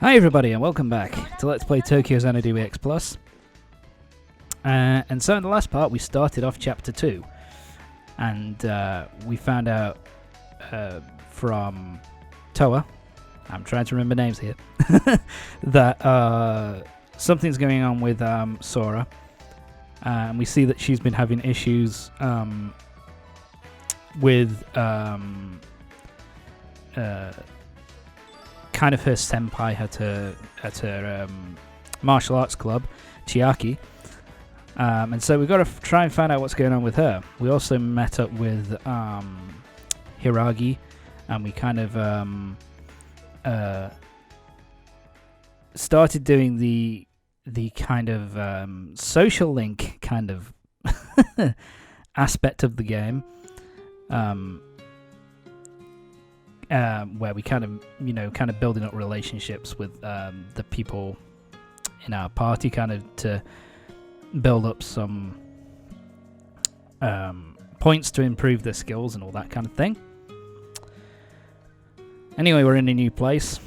Hi everybody and welcome back to Let's Play Tokyo Xanadu EX Plus. And so in the last part we started off Chapter 2 and we found out from Toa, I'm trying to remember names here, that something's going on with Sora, and we see that she's been having issues with kind of her senpai at her martial arts club, Chiaki, and so we've got to try and find out what's going on with her. We also met up with Hiragi, and we kind of started doing the kind of social link kind of aspect of the game. Where we kind of building up relationships with the people in our party, kind of to build up some points to improve their skills and all that kind of thing. Anyway, we're in a new place.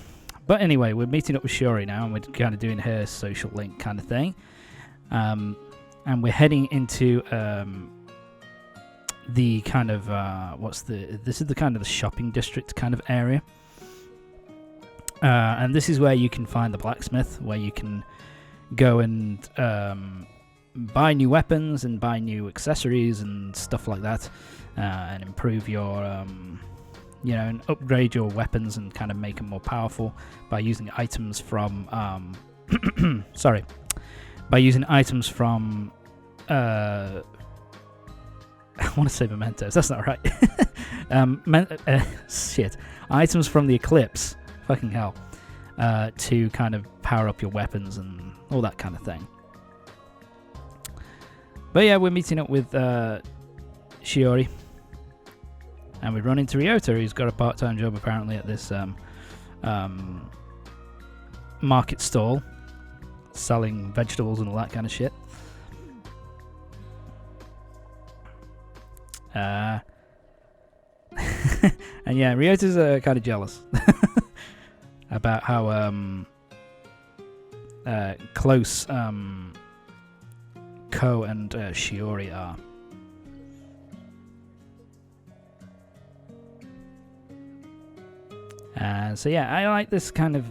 But anyway, we're meeting up with Shiori now, and we're kind of doing her social link kind of thing. And we're heading into the kind of this is the kind of the shopping district kind of area, and this is where you can find the blacksmith, where you can go and buy new weapons and buy new accessories and stuff like that, and improve your and upgrade your weapons and kind of make them more powerful by using items from I want to say mementos. That's not right. Items from the Eclipse. Fucking hell. To kind of power up your weapons and all that kind of thing. But yeah, we're meeting up with Shiori. And we run into Ryouta, who's got a part-time job apparently at this market stall, selling vegetables and all that kind of shit. And yeah, Ryouta's kind of jealous about how close Ko and Shiori are. So yeah, I like these kind of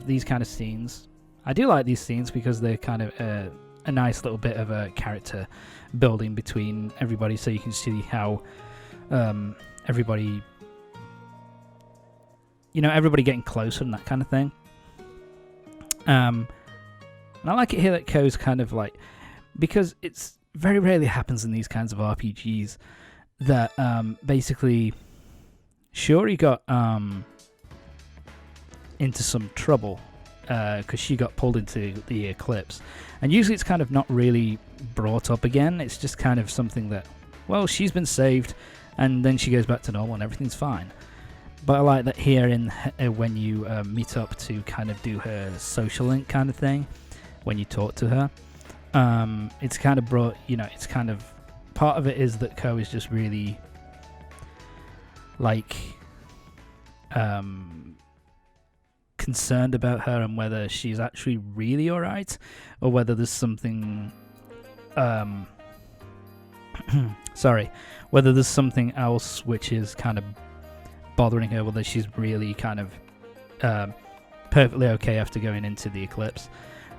scenes. I do like these scenes because they're kind of a nice little bit of a character building between everybody, so you can see how everybody getting closer and that kind of thing. And I like it here that Ko's kind of like, because it's very rarely happens in these kinds of RPGs that basically Shiori got into some trouble because she got pulled into the Eclipse, and usually it's kind of not really brought up again. It's just kind of something that, well, she's been saved, and then she goes back to normal and everything's fine. But I like that here when you meet up to kind of do her social link kind of thing, when you talk to her, it's kind of brought, it's kind of, part of it is that Ko is just really like concerned about her and whether she's actually really alright, or whether there's something whether there's something else which is kind of bothering her, whether she's really kind of perfectly okay after going into the Eclipse.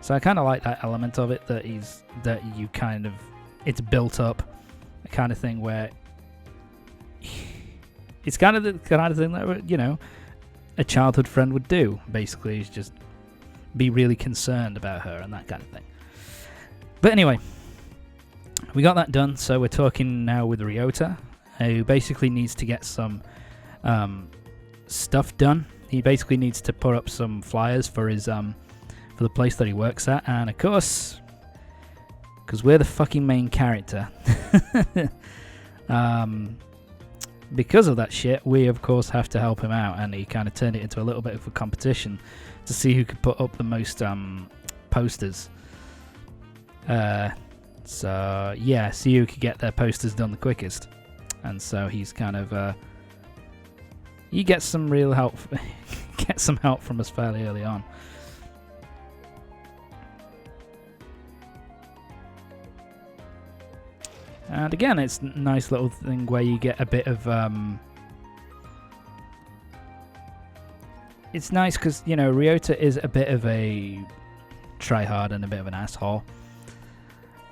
So I kind of like that element of it, that you kind of, it's built up a kind of thing where it's kind of the kind of thing that, a childhood friend would do, basically, is just be really concerned about her and that kind of thing. But anyway, we got that done, so we're talking now with Ryouta, who basically needs to get some stuff done. He basically needs to put up some flyers for his for the place that he works at, and of course, because we're the fucking main character, because of that shit, we of course have to help him out, and he kind of turned it into a little bit of a competition to see who could put up the most posters. So yeah, see who could get their posters done the quickest. And so he's kind of he gets some real help, gets some help from us fairly early on. And again, it's a nice little thing where you get a bit of... it's nice because, you know, Ryouta is a bit of a tryhard and a bit of an asshole.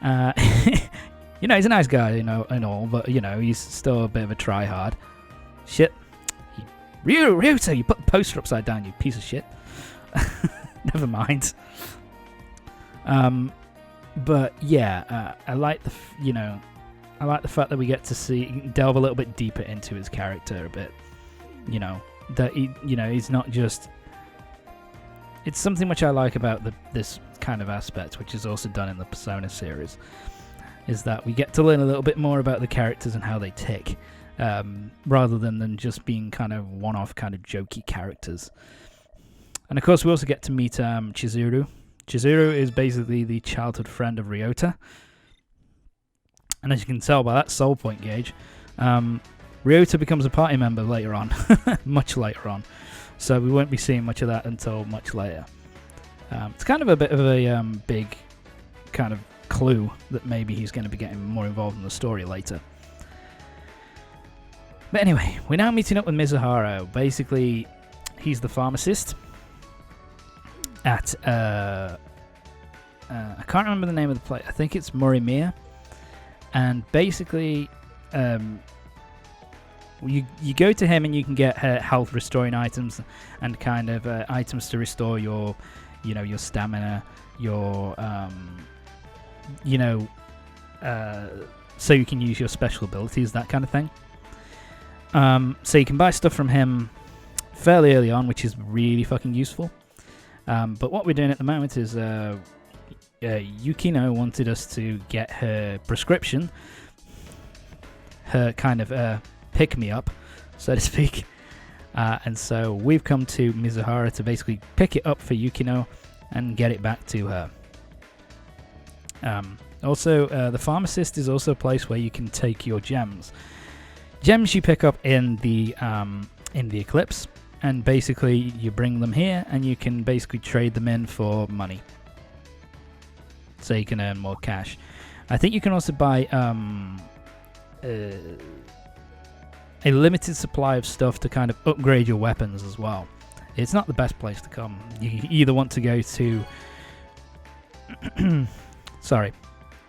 You know, he's a nice guy, you know, and all, but, you know, he's still a bit of a tryhard. Shit. Ryouta, you put the poster upside down, you piece of shit. Never mind. But yeah, I like the, you know, I like the fact that we get to delve a little bit deeper into his character a bit. You know, that he, you know, he's not just. It's something which I like about this kind of aspect, which is also done in the Persona series, is that we get to learn a little bit more about the characters and how they tick, rather than just being kind of one-off kind of jokey characters. And of course, we also get to meet Chizuru. Chizuru is basically the childhood friend of Ryouta. And as you can tell by that soul point gauge, Ryouta becomes a party member later on, much later on. So we won't be seeing much of that until much later. It's kind of a bit of a big kind of clue that maybe he's going to be getting more involved in the story later. But anyway, we're now meeting up with Mizuhara. Basically, he's the pharmacist at I can't remember the name of the place. I think it's Morimiya. And basically, you go to him and you can get health restoring items and kind of items to restore your, you know, your stamina, your, you know, so you can use your special abilities, that kind of thing. So you can buy stuff from him fairly early on, which is really fucking useful. But what we're doing at the moment is Yukino wanted us to get her prescription, her kind of pick-me-up, so to speak. And so we've come to Mizuhara to basically pick it up for Yukino and get it back to her. Also, the pharmacist is also a place where you can take your gems. Gems you pick up in the Eclipse, and basically you bring them here and you can basically trade them in for money, so you can earn more cash. I think you can also buy a limited supply of stuff to kind of upgrade your weapons as well. It's not the best place to come. You either want to go to sorry,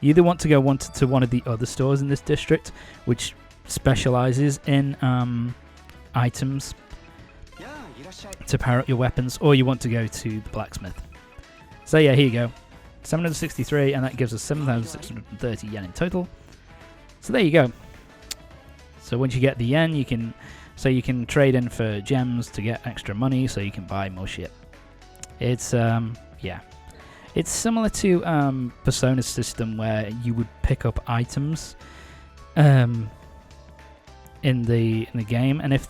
you either want to go to one of the other stores in this district, which specializes in items to power up your weapons, or you want to go to the blacksmith. So yeah, here you go, 763, and that gives us 7,630 yen in total. So there you go. So once you get the yen, you can trade in for gems to get extra money, so you can buy more shit. It's yeah, it's similar to Persona's system where you would pick up items in the game, and if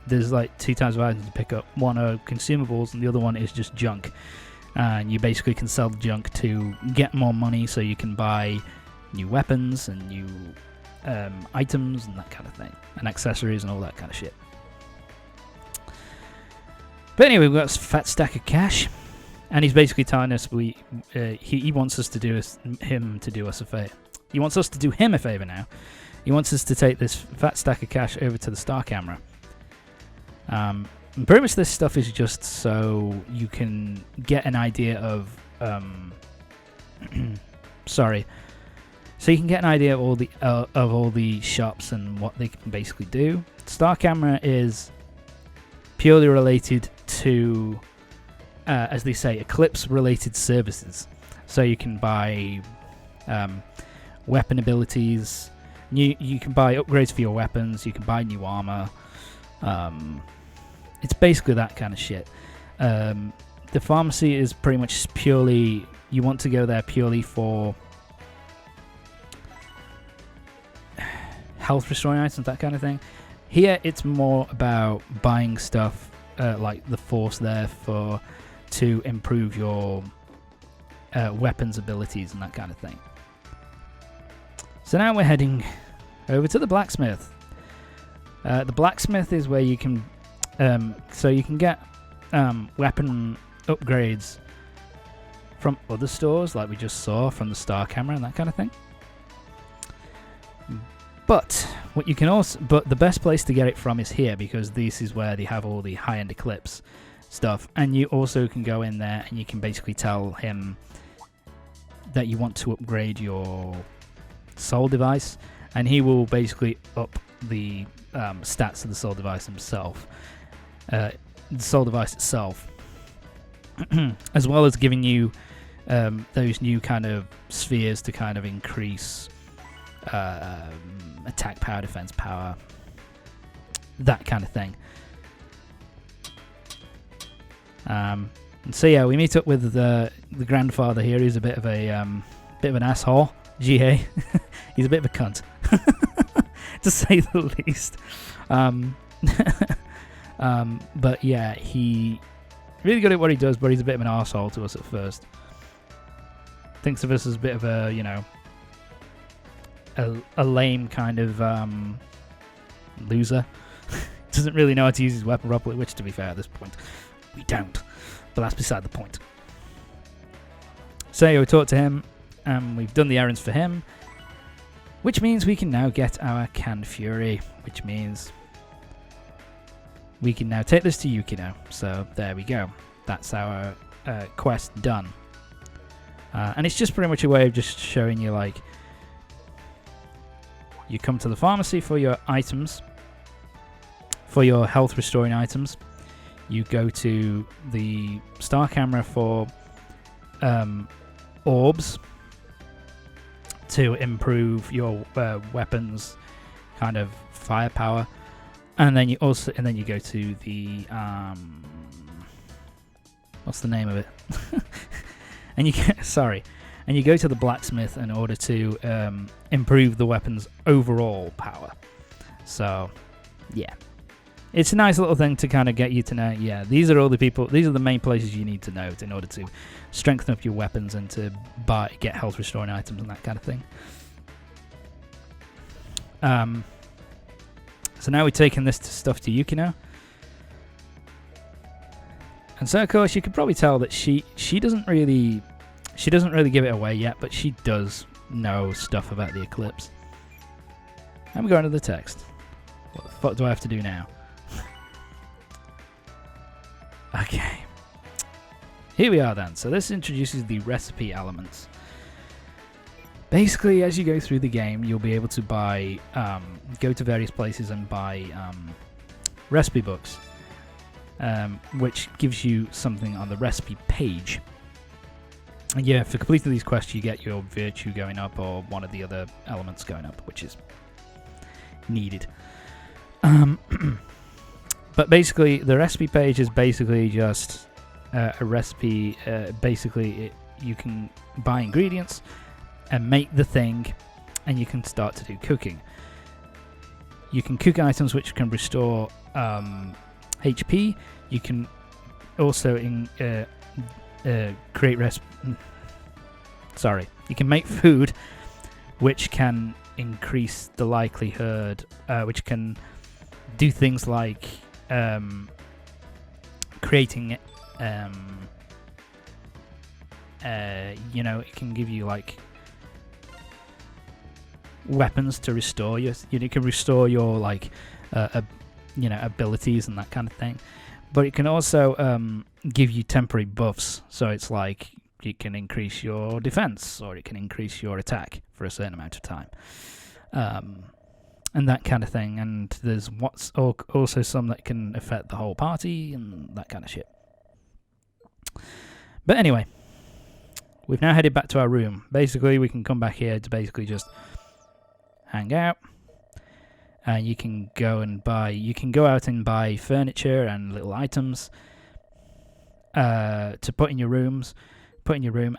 there's like two types of items to pick up. One are consumables, and the other one is just junk. And you basically can sell the junk to get more money, so you can buy new weapons and new items and that kind of thing, and accessories and all that kind of shit. But anyway, we've got a fat stack of cash, and he's basically telling us he wants us to do him to do us a favor. He wants us to do him a favor now. He wants us to take this fat stack of cash over to the star camera. And pretty much this stuff is just so you can get an idea of sorry. So you can get an idea of all the shops and what they can basically do. Star camera is purely related to, as they say, Eclipse-related services. So you can buy weapon abilities. You can buy upgrades for your weapons. You can buy new armor. It's basically that kind of shit. The pharmacy is pretty much purely, you want to go there purely for health restoring items, that kind of thing. Here it's more about buying stuff like the force there to improve your weapons abilities and that kind of thing. So now we're heading over to the blacksmith. The blacksmith is where you can so you can get weapon upgrades from other stores, like we just saw from the star camera and that kind of thing. But what you can also, but the best place to get it from is here, because this is where they have all the high-end Eclipse stuff, and you also can go in there and you can basically tell him that you want to upgrade your soul device, and he will basically up the stats of the soul device himself, the soul device itself, as well as giving you those new kind of spheres to kind of increase attack power, defense power, that kind of thing. And so yeah, we meet up with the grandfather here. He's a bit of an asshole. GA. He's a bit of a cunt, to say the least. But yeah, he really good at what he does, but he's a bit of an arsehole to us at first. Thinks of us as a bit of a, you know, a lame kind of loser. Doesn't really know how to use his weapon properly, which, to be fair, at this point, we don't. But that's beside the point. So yeah, we talked to him, and we've done the errands for him, which means we can now get our canned fury, which means we can now take this to Yukino. So there we go. That's our quest done. And it's just pretty much a way of just showing you, like, you come to the pharmacy for your items, for your health restoring items. You go to the star camera for orbs to improve your weapons kind of firepower, and then you go to the what's the name of it? And you go to the blacksmith in order to improve the weapon's overall power. So, yeah. It's a nice little thing to kind of get you to know, yeah, these are the main places you need to note in order to strengthen up your weapons and to get health restoring items and that kind of thing. So now we're taking this stuff to Yukino. And so, of course, you could probably tell that she doesn't really give it away yet, but she does know stuff about the Eclipse. And we go into the text. What the fuck do I have to do now? Okay. Here we are then. So this introduces the recipe elements. Basically, as you go through the game, you'll be able to buy, go to various places and buy recipe books, which gives you something on the recipe page. And yeah, for completing these quests, you get your virtue going up or one of the other elements going up, which is needed. But basically, the recipe page is basically just a recipe. You can buy ingredients and make the thing, and you can start to do cooking. You can cook items which can restore HP. You can also you can make food which can increase the likelihood, which can do things like creating it can give you like weapons to restore your, it can restore your like abilities and that kind of thing, but it can also give you temporary buffs. So it's like it can increase your defense or it can increase your attack for a certain amount of time, and that kind of thing. And there's also some that can affect the whole party and that kind of shit. But anyway, we've now headed back to our room. Basically, we can come back here to basically just hang out. And you can go out and buy furniture and little items to put in your room,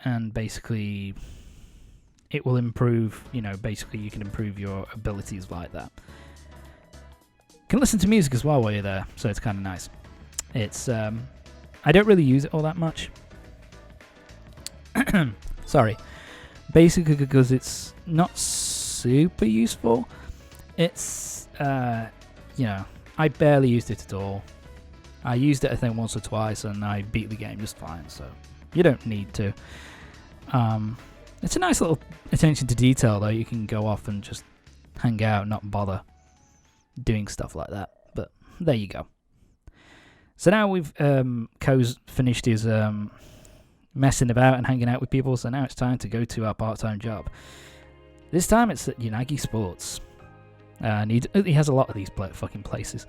and basically it will improve, basically you can improve your abilities like that. You can listen to music as well while you're there, so it's kind of nice. It's, I don't really use it all that much. Sorry. Basically because it's not super useful. It's, I barely used it at all. I used it, I think, once or twice, and I beat the game just fine, so you don't need to. It's a nice little attention to detail, though. You can go off and just hang out, not bother doing stuff like that. But there you go. So now we've Ko's finished his messing about and hanging out with people, so now it's time to go to our part-time job. This time it's at Yanagi Sports. And he has a lot of these fucking places.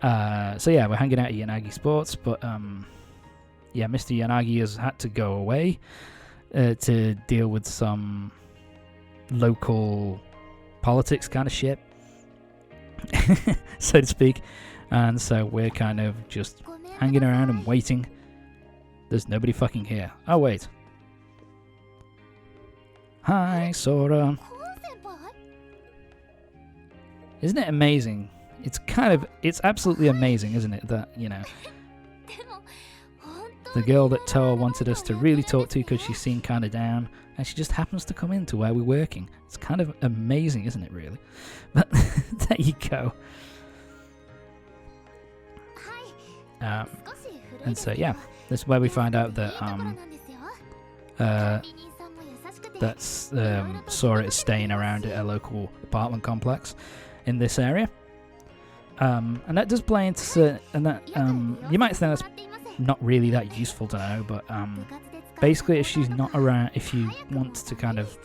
So yeah, we're hanging out at Yanagi Sports, but yeah, Mr. Yanagi has had to go away to deal with some local politics kind of shit, so to speak. And so we're kind of just hanging around and waiting. There's nobody fucking here. Oh, wait. Hi, Sora. Isn't it amazing? It's absolutely amazing, isn't it? That, you know, the girl that Toa wanted us to really talk to because she seemed kind of down, and she just happens to come into where we're working. It's kind of amazing, isn't it, really? But there you go. And so, yeah, this is where we find out that Sora is staying around at a local apartment complex in this area. And that does play into certain, and that you might think that's not really that useful to know, but basically if she's not around, if you want to kind of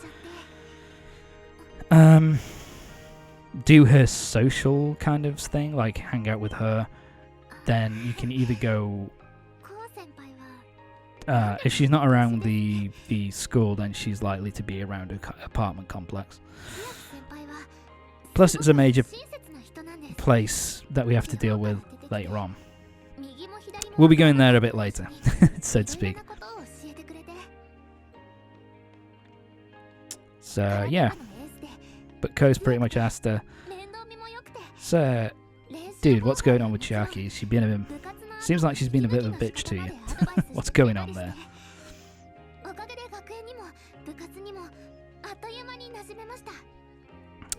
do her social kind of thing, like hang out with her, then you can either go, if she's not around the school, then she's likely to be around an apartment complex. Plus it's a major place that we have to deal with later on. We'll be going there a bit later, so to speak. So yeah, but Ko's pretty much asked her, so dude, what's going on with Chiaki? Seems like she's been a bit of a bitch to you. What's going on there?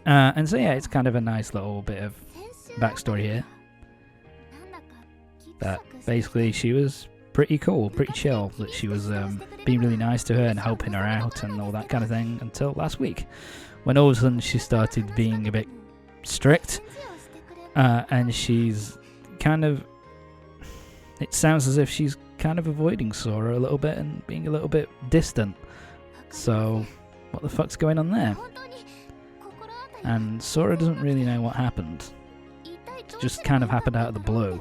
And so yeah, it's kind of a nice little bit of backstory here. That basically she was pretty cool, pretty chill, that she was being really nice to her and helping her out and all that kind of thing until last week, when all of a sudden she started being a bit strict, and she's kind of, it sounds as if she's kind of avoiding Sora a little bit and being a little bit distant. So what the fuck's going on there? And Sora doesn't really know what happened. It just kind of happened out of the blue.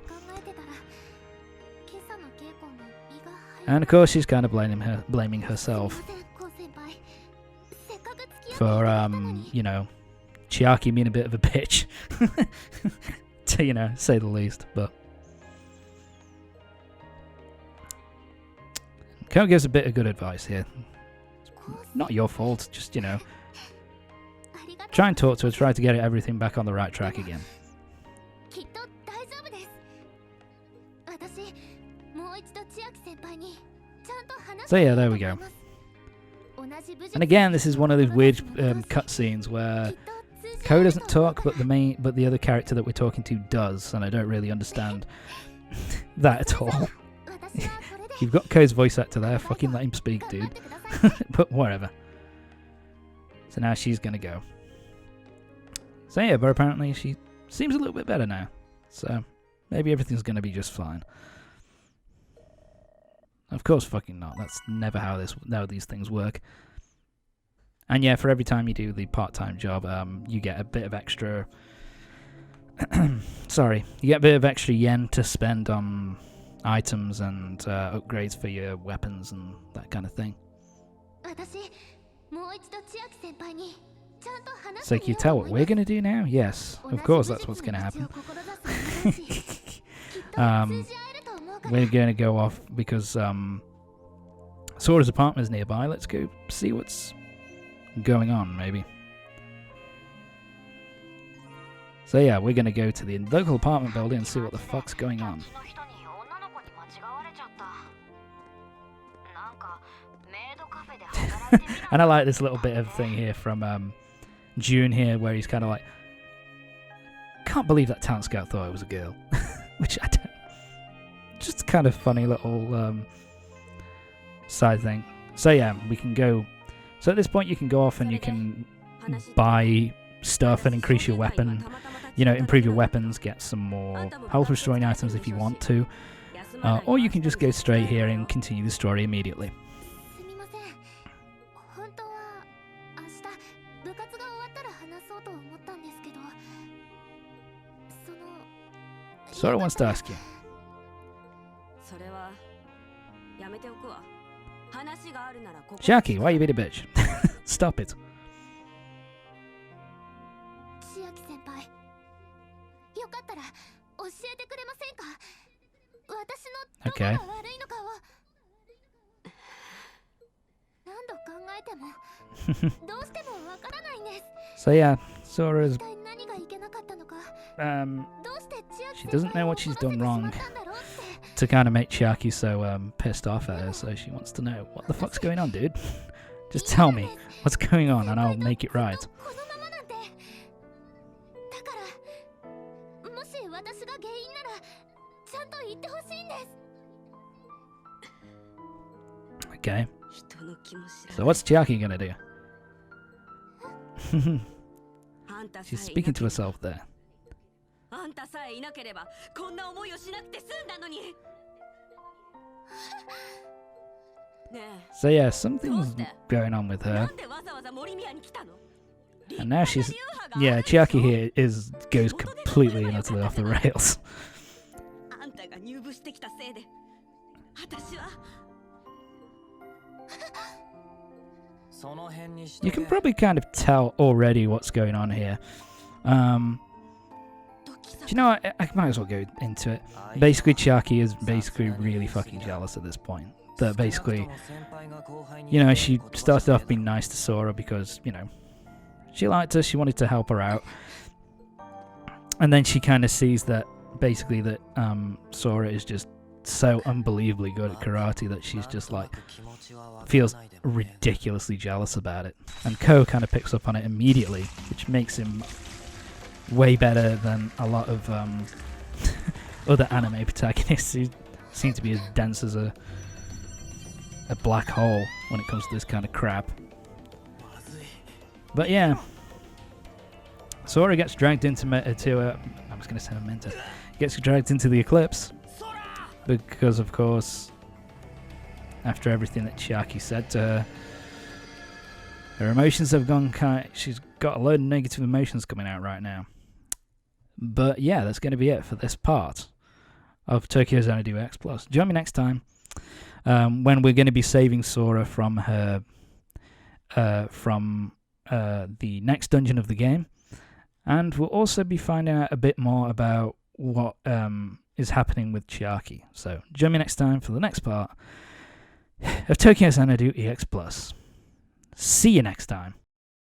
And of course she's kind of blaming herself for, you know, Chiaki being a bit of a bitch, to, you know, say the least. But Ko gives a bit of good advice here. Not your fault, just, you know, try and talk to her, try to get everything back on the right track again. So yeah, there we go. And again, this is one of those weird cutscenes where Ko doesn't talk, but the other character that we're talking to does, and I don't really understand that at all. You've got Ko's voice actor there, fucking let him speak, dude. But whatever. So now she's gonna go. So yeah, but apparently she seems a little bit better now. So maybe everything's gonna be just fine. Of course fucking not. That's never how these things work. And yeah, for every time you do the part-time job, you get a bit of extra sorry, you get a bit of extra yen to spend on items and upgrades for your weapons and that kind of thing. So can you tell what we're going to do now? Yes, of course that's what's going to happen. We're going to go off because Sora's apartment is nearby. Let's go see what's going on, maybe. So yeah, we're going to go to the local apartment building and see what the fuck's going on. And I like this little bit of thing here from June here, where he's kind of like, can't believe that talent scout thought I was a girl. Which I don't. Just kind of funny little side thing. So yeah, we can go. So at this point you can go off and you can buy stuff and increase your weapon, improve your weapons, get some more health restoring items if you want to, or you can just go straight here and continue the story immediately. Sora wants to ask you. Chiaki, why you being a bitch? Stop it. Okay. So yeah, Sora's she doesn't know what she's done wrong to kind of make Chiaki so pissed off at her, so she wants to know what the fuck's going on, dude. Just tell me what's going on and I'll make it right. Okay. So what's Chiaki gonna do? She's speaking to herself there. So yeah, something's going on with her. And now she's... Yeah, Chiaki here goes completely and utterly off the rails. You can probably kind of tell already what's going on here. Do you know what? I might as well go into it. Basically, Chiaki is basically really fucking jealous at this point. That basically, she started off being nice to Sora because, she liked her, she wanted to help her out. And then she kind of sees that, basically, that Sora is just so unbelievably good at karate that she's just like, feels ridiculously jealous about it. And Ko kind of picks up on it immediately, which makes him way better than a lot of other anime protagonists who seem to be as dense as a black hole when it comes to this kind of crap. But yeah, Sora gets dragged into I was going to say Memento. Gets dragged into the eclipse because, of course, after everything that Chiaki said to her emotions have gone she's got a load of negative emotions coming out right now. But yeah, that's going to be it for this part of Tokyo Xanadu EX Plus. Join me next time when we're going to be saving Sora from her the next dungeon of the game, and we'll also be finding out a bit more about what is happening with Chiaki. So join me next time for the next part of Tokyo Xanadu EX Plus. See you next time.